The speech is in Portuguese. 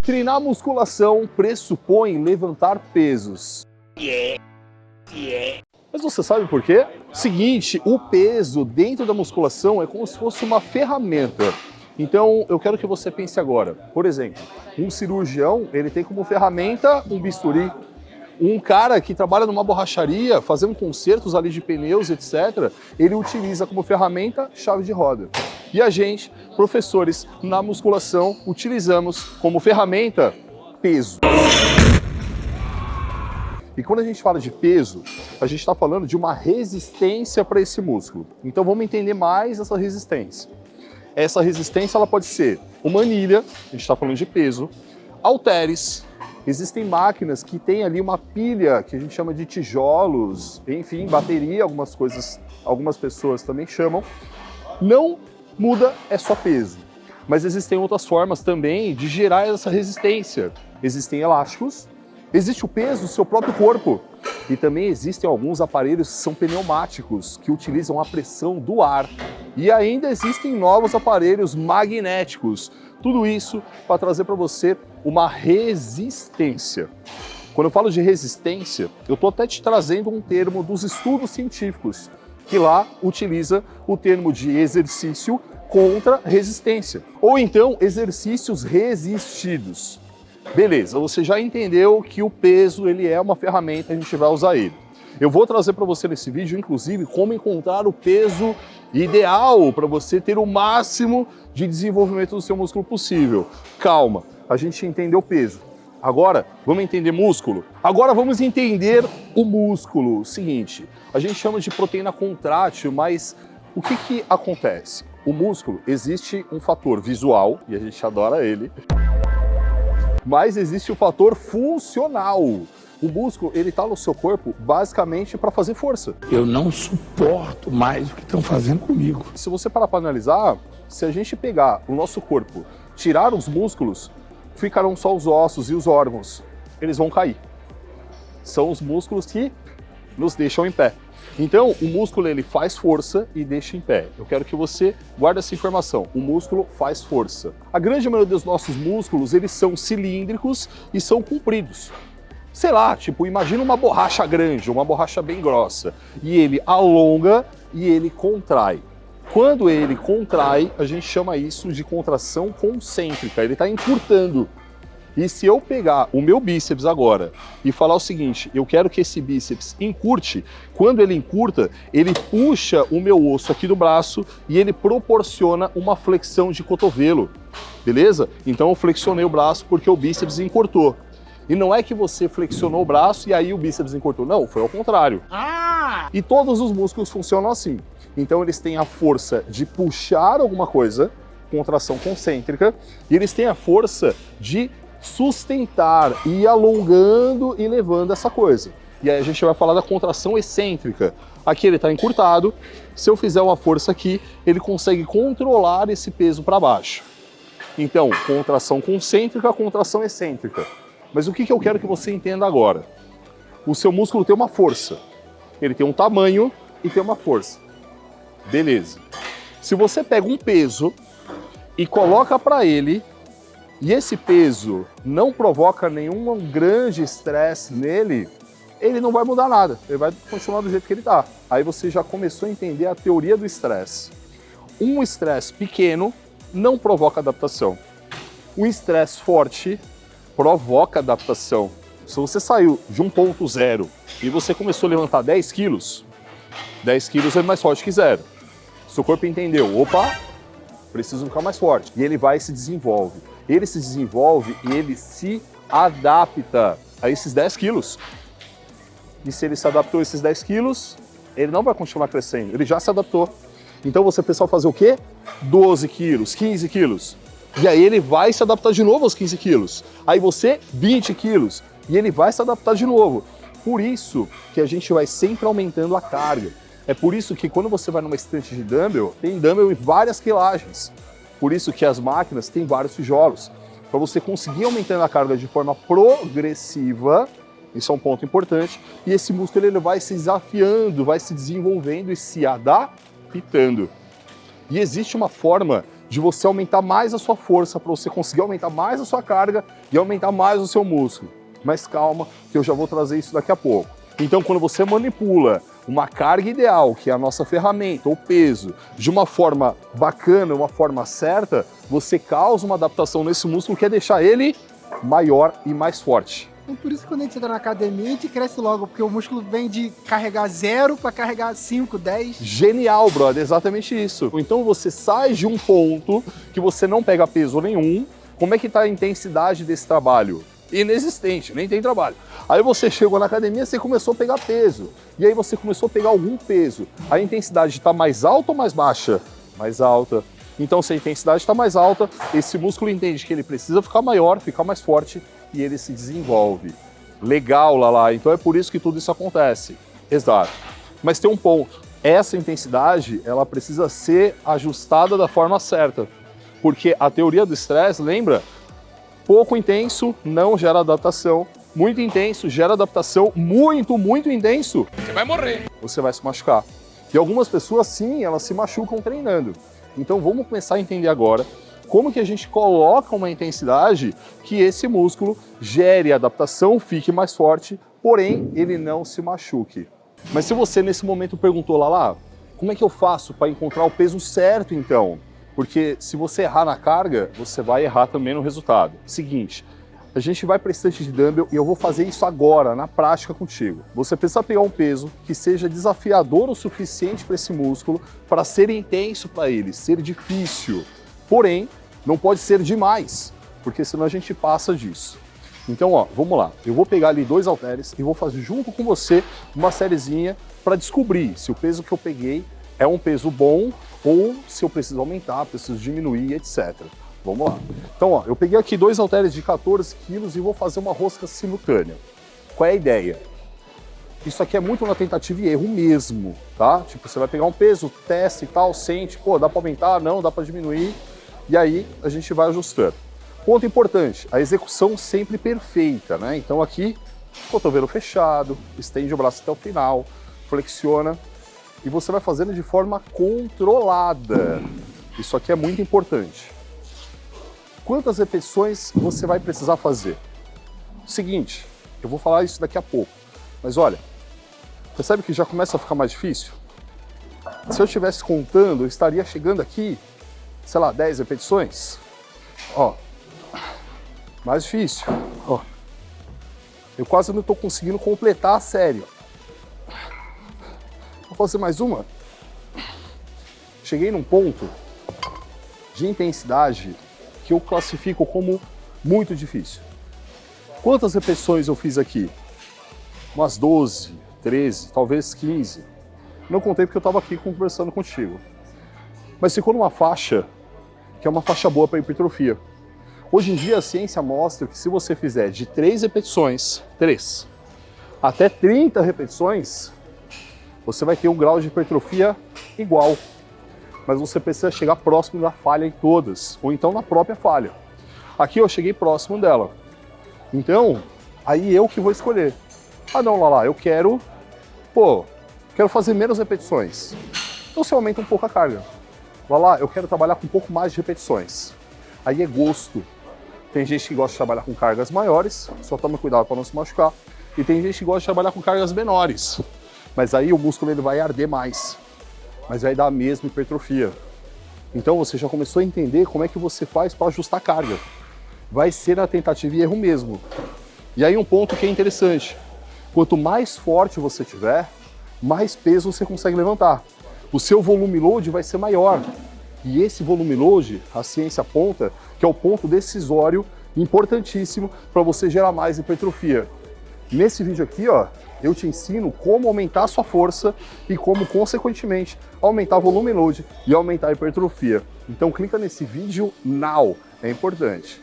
Treinar musculação pressupõe levantar pesos. Mas você sabe por quê? Seguinte, o peso dentro da musculação é como se fosse uma ferramenta. Então, eu quero que você pense agora. Por exemplo, um cirurgião, ele tem como ferramenta um bisturi. Um cara que trabalha numa borracharia, fazendo consertos ali de pneus, etc., ele utiliza como ferramenta chave de roda. E a gente, professores, na musculação, utilizamos como ferramenta peso. E quando a gente fala de peso, a gente está falando de uma resistência para esse músculo. Então vamos entender mais essa resistência. Essa resistência ela pode ser uma anilha, a gente está falando de peso, halteres. Existem máquinas que têm ali uma pilha que a gente chama de tijolos, enfim, bateria, algumas coisas, algumas pessoas também chamam. Não muda, é só peso. Mas existem outras formas também de gerar essa resistência. Existem elásticos, existe o peso do seu próprio corpo. E também existem alguns aparelhos que são pneumáticos, que utilizam a pressão do ar. E ainda existem novos aparelhos magnéticos. Tudo isso para trazer para você uma resistência. Quando eu falo de resistência, eu estou até te trazendo um termo dos estudos científicos, que lá utiliza o termo de exercício contra resistência. Ou então, exercícios resistidos. Beleza, você já entendeu que o peso ele é uma ferramenta, a gente vai usar ele. Eu vou trazer para você nesse vídeo, inclusive, como encontrar o peso ideal para você ter o máximo de desenvolvimento do seu músculo possível. Calma, a gente entendeu o peso. Agora, vamos entender músculo? Agora vamos entender o músculo. Seguinte, a gente chama de proteína contrátil, mas o que acontece? O músculo, existe um fator visual, e a gente adora ele, mas existe o fator funcional. O músculo, ele está no seu corpo basicamente para fazer força. Eu não suporto mais o que estão fazendo comigo. Se você parar para analisar, se a gente pegar o nosso corpo, tirar os músculos, ficarão só os ossos e os órgãos. Eles vão cair. São os músculos que nos deixam em pé. Então, o músculo ele faz força e deixa em pé. Eu quero que você guarde essa informação. O músculo faz força. A grande maioria dos nossos músculos, eles são cilíndricos e são compridos. Sei lá, tipo, imagina uma borracha grande, uma borracha bem grossa. E ele alonga e ele contrai. Quando ele contrai, a gente chama isso de contração concêntrica. Ele está encurtando. E se eu pegar o meu bíceps agora e falar o seguinte, eu quero que esse bíceps encurte, quando ele encurta, ele puxa o meu osso aqui do braço e ele proporciona uma flexão de cotovelo, beleza? Então eu flexionei o braço porque o bíceps encurtou. E não é que você flexionou o braço e aí o bíceps encurtou, não, foi ao contrário. E todos os músculos funcionam assim. Então eles têm a força de puxar alguma coisa, contração concêntrica, e eles têm a força de sustentar e ir alongando e levando essa coisa. E aí a gente vai falar da contração excêntrica. Aqui ele está encurtado, se eu fizer uma força aqui, ele consegue controlar esse peso para baixo. Então, contração concêntrica, contração excêntrica. Mas o que eu quero que você entenda agora? O seu músculo tem uma força, ele tem um tamanho e tem uma força. Beleza. Se você pega um peso e coloca para ele, e esse peso não provoca nenhum grande estresse nele, ele não vai mudar nada, ele vai continuar do jeito que ele está. Aí você já começou a entender a teoria do estresse. Um estresse pequeno não provoca adaptação. Um estresse forte provoca adaptação. Se você saiu de um ponto zero e você começou a levantar 10 quilos, 10 quilos é mais forte que zero. Seu corpo entendeu, opa, preciso ficar mais forte. E ele vai e se desenvolve. Ele se desenvolve e ele se adapta a esses 10 quilos. E se ele se adaptou a esses 10 quilos, ele não vai continuar crescendo, ele já se adaptou. Então você precisa fazer o quê? 12 quilos, 15 quilos. E aí ele vai se adaptar de novo aos 15 quilos. Aí você, 20 quilos. E ele vai se adaptar de novo. Por isso que a gente vai sempre aumentando a carga. É por isso que quando você vai numa estante de dumbbell, tem dumbbell em várias quilagens. Por isso que as máquinas têm vários tijolos. Para você conseguir aumentando a carga de forma progressiva, isso é um ponto importante, e esse músculo ele vai se desafiando, vai se desenvolvendo e se adaptando. E existe uma forma de você aumentar mais a sua força, para você conseguir aumentar mais a sua carga e aumentar mais o seu músculo. Mas calma, que eu já vou trazer isso daqui a pouco. Então, quando você manipula uma carga ideal, que é a nossa ferramenta, ou peso, de uma forma bacana, uma forma certa, você causa uma adaptação nesse músculo que é deixar ele maior e mais forte. Então, por isso que quando a gente entra na academia, a gente cresce logo, porque o músculo vem de carregar 0 para carregar 5, 10. Genial, brother, exatamente isso. Então você sai de um ponto que você não pega peso nenhum. Como é que tá a intensidade desse trabalho? Inexistente, nem tem trabalho. Aí você chegou na academia, você começou a pegar peso. E aí você começou a pegar algum peso. A intensidade está mais alta ou mais baixa? Mais alta. Então, se a intensidade está mais alta, esse músculo entende que ele precisa ficar maior, ficar mais forte e ele se desenvolve. Legal, Lala. Então é por isso que tudo isso acontece. Exato. Mas tem um ponto. Essa intensidade, ela precisa ser ajustada da forma certa. Porque a teoria do estresse, lembra? Pouco intenso não gera adaptação. Muito intenso gera adaptação. Muito intenso, Você vai morrer. você vai se machucar. E algumas pessoas, sim, elas se machucam treinando. Então vamos começar a entender agora como que a gente coloca uma intensidade que esse músculo gere adaptação, fique mais forte, porém ele não se machuque. Mas se você nesse momento perguntou, Lala, como é que eu faço para encontrar o peso certo então? Porque se você errar na carga, você vai errar também no resultado. Seguinte, a gente vai para estante de dumbbell e eu vou fazer isso agora, na prática contigo. Você precisa pegar um peso que seja desafiador o suficiente para esse músculo, para ser intenso para ele, ser difícil. Porém, não pode ser demais, porque senão a gente passa disso. Então, ó, vamos lá. Eu vou pegar ali 2 halteres e vou fazer junto com você uma sériezinha para descobrir se o peso que eu peguei é um peso bom ou se eu preciso aumentar, preciso diminuir, etc. Vamos lá. Então, ó, eu peguei aqui 2 halteres de 14 quilos e vou fazer uma rosca simultânea. Qual é a ideia? Isso aqui é muito na tentativa e erro mesmo, tá? Tipo, você vai pegar um peso, testa e tal, sente, pô, dá para aumentar? Não, dá para diminuir. E aí a gente vai ajustando. Ponto importante, a execução sempre perfeita, né? Então aqui, cotovelo fechado, estende o braço até o final, flexiona e você vai fazendo de forma controlada. Isso aqui é muito importante. Quantas repetições você vai precisar fazer? Seguinte, eu vou falar isso daqui a pouco, mas olha, percebe que já começa a ficar mais difícil? Se eu estivesse contando, eu estaria chegando aqui, sei lá, 10 repetições. Ó, mais difícil. Ó, eu quase não estou conseguindo completar a série. Vou fazer mais uma. Cheguei num ponto de intensidade que eu classifico como muito difícil. Quantas repetições eu fiz aqui? Umas 12, 13, talvez 15. Não contei porque eu estava aqui conversando contigo. Mas ficou numa faixa que é uma faixa boa para hipertrofia. Hoje em dia a ciência mostra que se você fizer de 3 repetições, 3, até 30 repetições, você vai ter um grau de hipertrofia igual. Mas você precisa chegar próximo da falha em todas, ou então na própria falha. Aqui eu cheguei próximo dela. Então, aí eu que vou escolher. Ah não, Lala, eu quero fazer menos repetições. Então você aumenta um pouco a carga. Lala, eu quero trabalhar com um pouco mais de repetições. Aí é gosto. Tem gente que gosta de trabalhar com cargas maiores, só toma cuidado para não se machucar. E tem gente que gosta de trabalhar com cargas menores. Mas aí o músculo ele vai arder mais. Mas vai dar a mesma hipertrofia. Então você já começou a entender como é que você faz para ajustar a carga. Vai ser na tentativa e erro mesmo. E aí um ponto que é interessante. Quanto mais forte você tiver, mais peso você consegue levantar. O seu volume load vai ser maior. E esse volume load, a ciência aponta que é o ponto decisório importantíssimo para você gerar mais hipertrofia. Nesse vídeo aqui, ó, eu te ensino como aumentar a sua força e como, consequentemente, aumentar o volume load e aumentar a hipertrofia. Então clica nesse vídeo now, é importante.